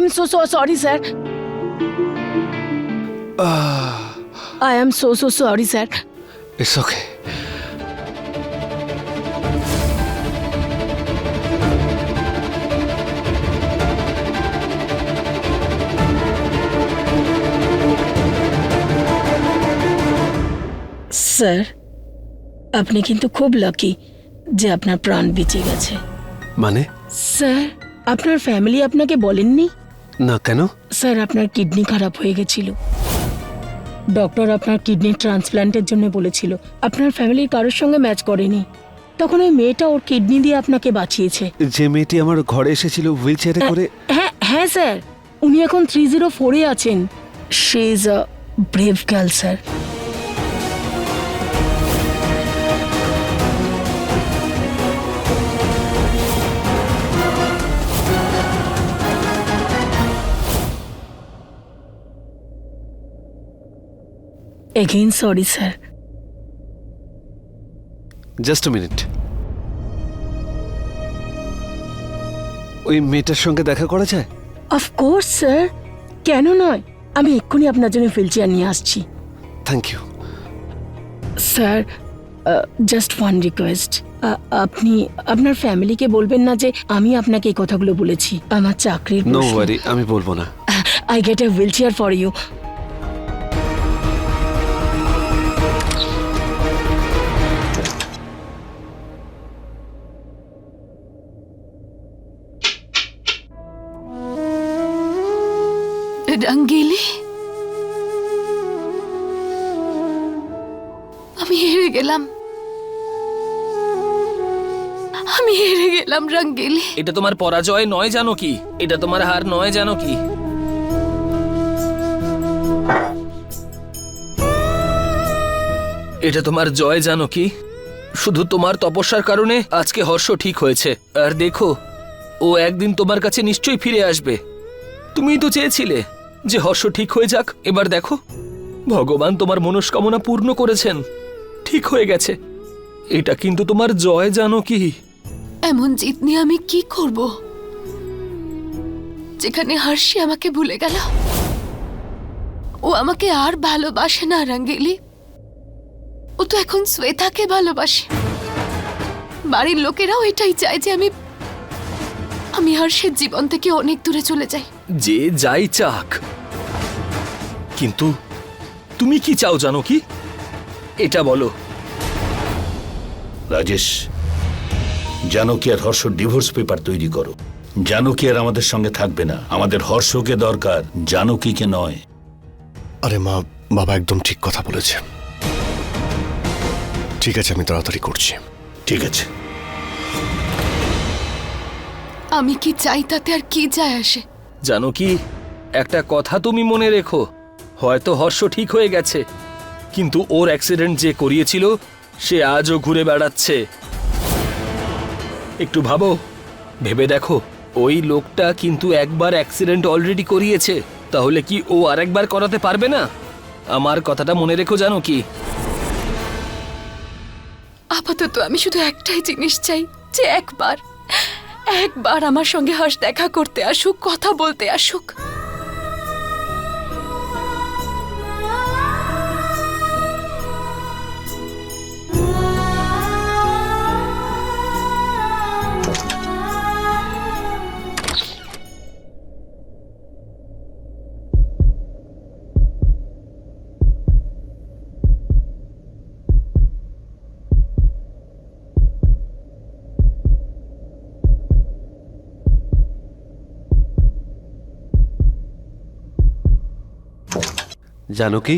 am so sorry, sir. I am so sorry, sir. It's okay. Sir, আপনি কিন্তু খুব lucky যে আপনার প্রাণ বেঁচে গেছে। মানে? স্যার, আপনার ফ্যামিলি আপনাকে বলেননি? না, কেন? স্যার, আপনার কিডনি খারাপ হয়ে গেছিল। ডক্টর আপনার কিডনি ট্রান্সপ্ল্যান্টের জন্য বলেছিল। আপনার ফ্যামিলির কারোর সঙ্গে ম্যাচ করেনি। তখন ওই মেয়েটা ওর কিডনি দিয়ে আপনাকে বাঁচিয়েছে। যে মেয়েটি আমার ঘরে এসেছিল হুইল চেয়ারে করে? হ্যাঁ স্যার, উনি এখন 304-এ আছেন। She is a brave girl, sir. Again, sorry, sir. Just a minute. ওই মেয়েটার সঙ্গে দেখা করা যায়? Of course, sir. কেন নয়? আমি এক্ষুনি আপনার জন্য হুইল চেয়ার নিয়ে আসছি। Thank you. Sir, just one request. আপনি আপনার ফ্যামিলিকে বলবেন না যে আমি আপনাকে এই কথাগুলো বলেছি। আমার চাকরির নো ওয়ারি, আমি বলবো না। I get a wheelchair for you. রঙ্গিলি, আমি হেরে গেলাম। রঙ্গিলি। এটা তোমার পরাজয় নয়, জানো কি? এটা তোমার হার নয়, জানো কি? এটা তোমার জয়, জানো কি? শুধু তোমার তপস্যার কারণে আজকে হর্ষ ঠিক হয়েছে। আর দেখো, ও একদিন তোমার কাছে নিশ্চয়ই ফিরে আসবে। তুমিই তো চেয়েছিলে যে হর্ষ ঠিক হয়ে যাক। এবার দেখো, ভগবান তোমার মনস্কামনা পূর্ণ করেছেন, ঠিক হয়ে গেছে। এটা কিন্তু তোমার জয়, জানো কি? এমন জিত নিয়ে আমি কি করব, যেখানে হর্ষি আমাকে ভুলে গেল? ও আমাকে আর ভালোবাসে না রঙ্গিলি। ও তো এখন শ্বেতাকে ভালোবাসে। বাড়ির লোকেরাও এটাই চায় যে আমি হর্ষের জীবন থেকে অনেক দূরে চলে যাই। যে যাই চাক, কিন্তু তুমি কি চাও, জানো কি? এটা বলো। রাজেশ, জানকী আর হর্ষ ডিভোর্স পেপার তৈরি করো। জানকী আর আমাদের সঙ্গে থাকবে না। আমাদের হর্ষকে দরকার, জানকীকে নয়। আরে মা, বাবা একদম ঠিক কথা বলেছে। ঠিক আছে, আমি তাড়াতাড়ি করছি। ঠিক আছে। আমি কি চাই তাতে আর কি যায় আসে? জানো কি, একটা কথা তুমি মনে রেখো। হয়তো হর্ষ ঠিক হয়ে গেছে, কিন্তু ওর অ্যাক্সিডেন্ট যে করিয়েছিল সে আজও ঘুরে বেড়াচ্ছে। একটু ভাবো, ভেবে দেখো, ওই লোকটা কিন্তু একবার অ্যাক্সিডেন্ট অলরেডি করিয়েছে। তাহলে কি ও আরেকবার করাতে পারবে না? আমার কথাটা মনে রেখো, জানো কি? আপাতত আমি শুধু একটাই জিনিস চাই, যে একবার আমার সঙ্গে হর্ষ দেখা করতে আসুক, কথা বলতে আসুক। জানো কি,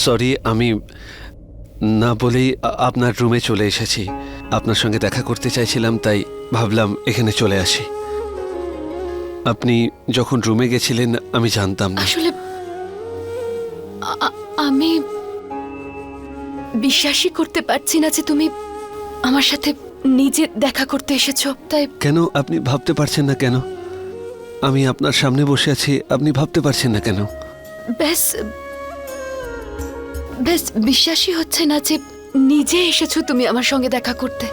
সরি, আমি না বলেই আপনার রুমে চলে এসেছি। আপনার সঙ্গে দেখা করতে চাইছিলাম, তাই ভাবলাম এখানে চলে আসি। আপনি যখন রুমে গেছিলেন আমি জানতাম না। আসলে আমি বিশ্বাসই করতে পারছি না যে তুমি আমার সাথে নিজে দেখা করতে এসেছো। তাই কেন আপনি ভাবতে পারছেন না কেন? আমি আপনার সামনে বসে আছি, আপনি ভাবতে পারছেন না কেন? বেশ বেশ বিশ্বাসই হচ্ছে না যে নিজে এসেছো তুমি আমার সঙ্গে দেখা করতে।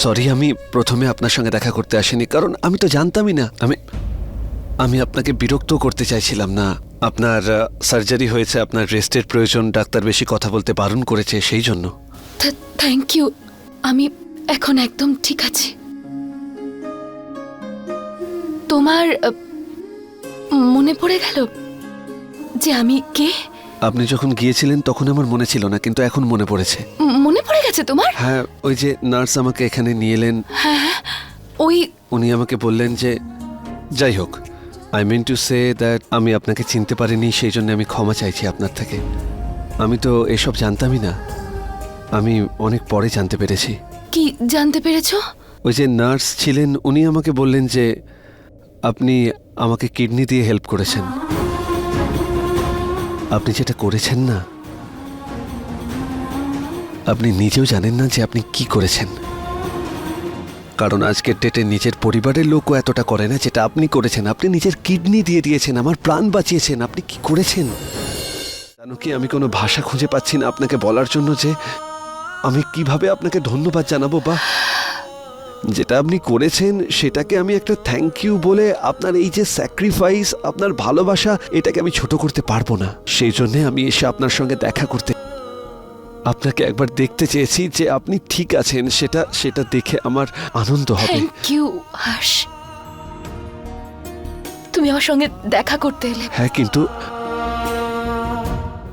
সরি, আমি প্রথমে আপনার সঙ্গে দেখা করতে আসিনি, কারণ আমি তো জানতামই না। আমি আপনাকে বিরক্ত করতে চাইছিলাম না। আপনার সার্জারি হয়েছে, আপনার রেস্টের প্রয়োজন, ডাক্তার বেশি কথা বলতে বারণ করেছে, সেই জন্য। থ্যাংক ইউ, আমি এখন একদম ঠিক আছি। তোমার মনে পড়ে গেল যে আমি কে? আপনি যখন গিয়েছিলেন তখন আমার মনে ছিল না, কিন্তু এখন মনে পড়েছে। মনে পড়ে গেছে তোমার? হ্যাঁ, ওই যে নার্স আমাকে এখানে নিয়ে এলেন, হ্যাঁ, ওই উনি আমাকে বললেন যে, যাই হোক, I mean to say that আমি আপনাকে চিনতে পারিনি, সেই জন্য আমি ক্ষমা চাইছি আপনার থেকে। আমি তো এসব জানতামই না, আমি অনেক পরে জানতে পেরেছি। কি জানতে পেরেছো? ওই যে নার্স ছিলেন উনি আমাকে বললেন যে আপনি আমাকে কিডনি দিয়ে হেল্প করেছেন। আপনি যেটা করেছেন না, আপনি নিজেও জানেন না যে আপনি কি করেছেন। কারণ আজকের ডেটে নিজের পরিবারের লোকও এতটা করে না যেটা আপনি করেছেন। আপনি নিজের কিডনি দিয়ে দিয়েছেন, আমার প্রাণ বাঁচিয়েছেন। আপনি কি করেছেন জানো কি, আমি কোনো ভাষা খুঁজে পাচ্ছি না আপনাকে বলার জন্য যে আমি কিভাবে আপনাকে ধন্যবাদ জানাবো, বা যেটা আপনি করেছেন সেটাকে আমি একটা থ্যাংক ইউ বলে, আপনার এই যে স্যাক্রিফাইস, আপনার ভালোবাসা, এটাকে আমি ছোট করতে পারবো না। সেই জন্য আমি এসে আপনার সঙ্গে দেখা করতে, আপনাকে একবার দেখতে চেয়েছি যে আপনি ঠিক আছেন, সেটা দেখে আমার আনন্দ হবে। থ্যাংক ইউ হর্ষ, তুমি আমার সঙ্গে দেখা করতে এলে। হ্যাঁ,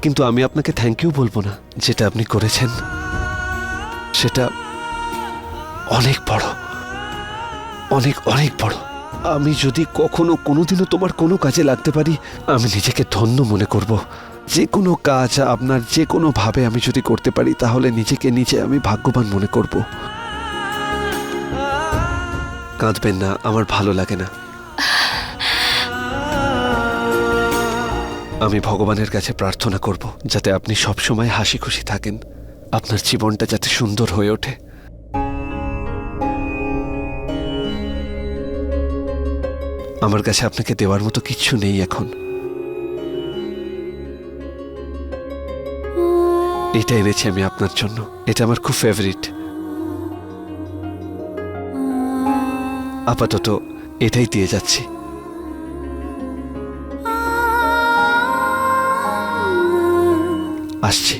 কিন্তু আমি আপনাকে থ্যাংক ইউ বলবো না। যেটা আপনি করেছেন সেটা অনেক বড়, অনেক অনেক বড়। আমি যদি কখনো কোনোদিনও তোমার কোনো কাজে লাগতে পারি, আমি নিজেকে ধন্য মনে করব। যে কোনো কাজ আপনার যে কোনোভাবে আমি যদি করতে পারি, তাহলে নিজেকে নিজে আমি ভাগ্যবান মনে করব। কাঁদবেন না, আমার ভালো লাগে না। আমি ভগবানের কাছে প্রার্থনা করব যাতে আপনি সবসময় হাসি খুশি থাকেন, আপনার জীবনটা যাতে সুন্দর হয়ে ওঠে। আমার কাছে আপনাকে দেওয়ার মতো কিচ্ছু নেই এখন। এটা এনেছি আমি আপনার জন্য, এটা আমার খুব ফেভারিট। আপাতত এটাই দিয়ে যাচ্ছি। আসছি।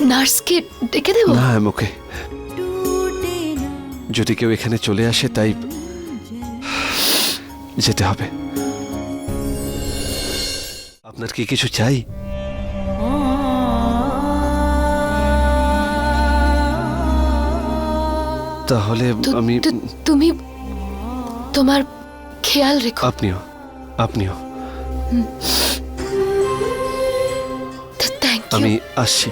নার্সকে ডেকে দেবো? না, ওকে, যদি কেউ এখানে চলে আসে তাই যেতে হবে। আপনার কি কিছু চাই? তাহলে আমি, তুমি তোমার খেয়াল রেখো। আপনিও। Thank you. আমি আসছি।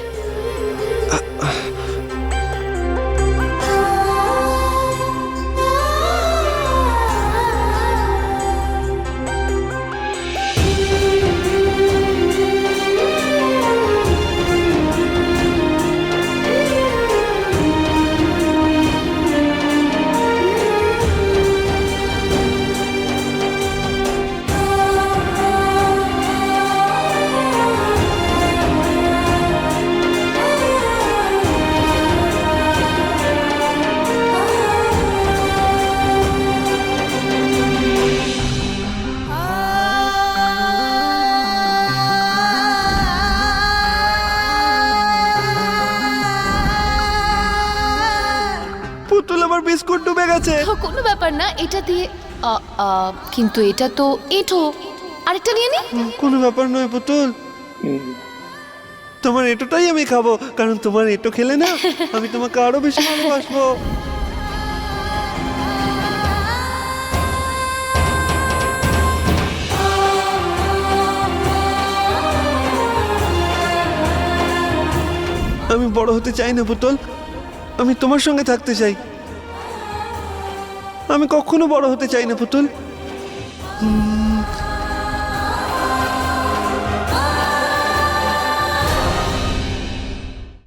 পুতুল, আমার বিস্কুট ডুবে গেছে। কোনো ব্যাপার না, এটা দিয়ে কিন্তু এটা তো এঁঠো, আরেকটা নিয়ে নি। কোনো ব্যাপার নয় পুতুল, তোমার এটোটাই আমি খাবো, কারণ তোমার এটো খেলে না আমি তোমাকে আরো বেশি ভালোবাসবো। বড় হতে চাই না পুতুল। আমি তোমার সঙ্গে থাকতে চাই। আমি কখনো বড় হতে চাই না পুতুল।